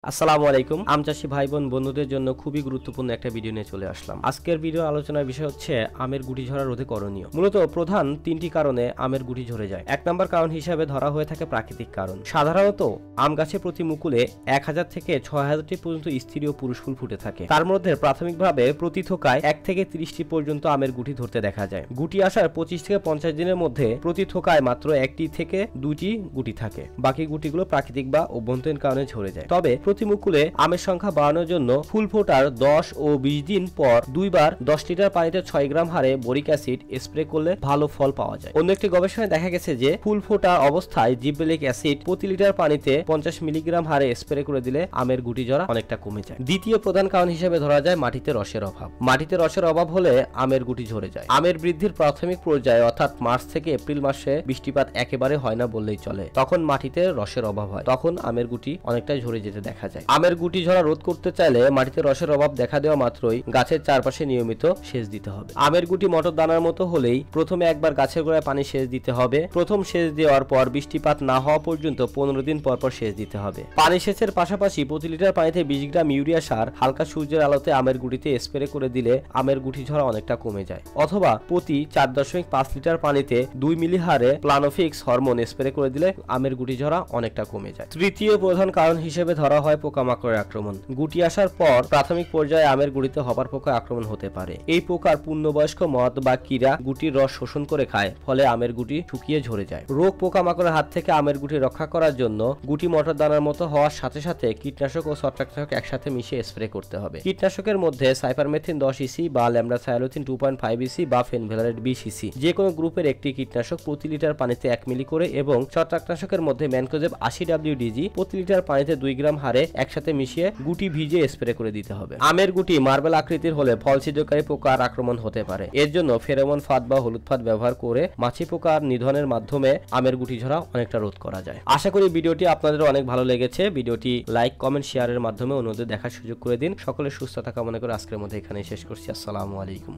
আসসালামু আলাইকুম। আম চাষী ভাই বোন বন্ধুদের জন্য খুবই গুরুত্বপূর্ণ একটা ভিডিও নিয়ে চলে আসলাম। আজকের ভিডিও আলোচনার বিষয় হচ্ছে আমের গুটি ঝরা রোধে করণীয়। মূলত প্রধান তিনটি কারণে আমের গুটি ঝরে যায়। এক নম্বর কারণ হিসেবে ধরা হয়ে থাকে প্রাকৃতিক কারণ। সাধারণত আম গাছে প্রতি মুকুলে 1000 থেকে 6000টি পর্যন্ত স্ত্রী ও পুরুষ ফুল ফুটে থাকে। তার মধ্যে প্রাথমিকভাবে প্রতি থোকায় 1 থেকে 30টি পর্যন্ত আমের গুটি ধরতে দেখা যায়। গুটি আসার 25 থেকে 50 দিনের মধ্যে প্রতি থোকায় মাত্র 1টি থেকে 2টি গুটি থাকে। বাকি গুটিগুলো প্রাকৃতিক বা অভ্যন্তরীণ কারণে ঝরে যায়। তবে প্রতি মুকুলে আমের সংখ্যা বাড়ানোর জন্য ফুল ফোটার 10 ও 20 দিন পর দুইবার 10 লিটার পানিতে 6 গ্রাম হারে বোরিক অ্যাসিড স্প্রে করলে ভালো ফল পাওয়া যায়। অন্য একটি গবেষণায় দেখা গেছে যে ফুল ফোটা অবস্থায় জিবরেলিক অ্যাসিড প্রতি লিটার পানিতে 50 মিলিগ্রাম হারে স্প্রে করে দিলে আমের গুটি ঝরা অনেকটা কমে যায়। দ্বিতীয় প্রধান কারণ হিসেবে ধরা যায় মাটিতে রসের অভাব। মাটিতে রসের অভাব হলে আমের গুটি ঝরে যায়। আমের বৃদ্ধির প্রাথমিক পর্যায়ে অর্থাৎ মার্চ থেকে এপ্রিল মাসে বৃষ্টিপাত একেবারে হয় না বললেই চলে। তখন মাটিতে রসের অভাব হয়, তখন আমের গুটি অনেকটাই ঝরে যেতে দেখা যায়। আমের গুটি ঝরা রোধ করতে চাইলে মাটিতে রসের অভাব দেখা দেওয়া মাত্রই গাছের চারপাশে নিয়মিত সেচ দিতে হবে। আমের গুটি মটর দানার মতো হলেই প্রথমে একবার গাছের গোড়ায় পানি সেচ দিতে হবে। প্রথম সেচ দেওয়ার পর বৃষ্টিপাত না হওয়া পর্যন্ত 15 দিন পর পর সেচ দিতে হবে। পানি সেচের পাশাপাশি প্রতি লিটার পানিতে 20 গ্রাম ইউরিয়া সার হালকা সূর্যের আলোতে আমের গুটিতে স্প্রে করে দিলে আমের গুটি ঝরা অনেকটা কমে যায়। অথবা প্রতি 4.5 লিটার পানিতে 2 মিলি হারে প্লানোফিক্স হরমোন স্প্রে করে দিলে আমের গুটি ঝরা অনেকটা কমে যায়। তৃতীয় প্রধান কারণ হিসেবে ধরা হয় পোকামাকড়ের আক্রমণ। গুটি আসার পর প্রাথমিক পর্যায়ে আমের গুটিতে হবার পোকা আক্রমণ হতে পারে। এই পোকার পূর্ণবয়স্ক মদ বা কীরা গুটির রস শোষণ করে খায়, ফলে আমের গুটি শুকিয়ে ঝরে যায়। রোগ পোকামাকড়ের হাত থেকে আমের গুটি রক্ষা করার জন্য গুটি মটর দানার মতো হওয়ার সাথে সাথে কীটনাশক ও ছত্রাকনাশক একসাথে মিশিয়ে স্প্রে করতে হবে। কীটনাশকের মধ্যে সাইপারমেথ্রিন 10 ইসি বা ল্যাম্বডাথায়োলোথিন 2.5 ইসি বা ফেনভেলারেট 20 ইসি যে কোনো গ্রুপের একটি কীটনাশক প্রতি লিটার পানিতে 1 মিলি করে এবং ছত্রাকনাশকের মধ্যে ম্যানকোজেব 80 WDG প্রতি লিটার পানিতে 2 গ্রাম হারে একসাথে মিশিয়ে গুটি ভিজে স্প্রে করে দিতে হবে। আমের গুটি মার্বেল আকৃতির হলে ফল ছিদ্রকারী পোকার আক্রমণ হতে পারে। এর জন্য ফেরোমন ফাঁদ বা হলুদ ফাঁদ ব্যবহার করে মাছি পোকার নিধনের মাধ্যমে আমের গুটি ঝরা অনেকটা রোধ করা যায়। আশা করি ভিডিওটি আপনাদের অনেক ভালো লেগেছে। ভিডিওটি লাইক, কমেন্ট, শেয়ারের মাধ্যমে অন্যদের দেখার সুযোগ করে দিন। সকলে সুস্থতা কামনা করে আজকের মধ্যে এখানেই শেষ করছি। আসসালামু আলাইকুম।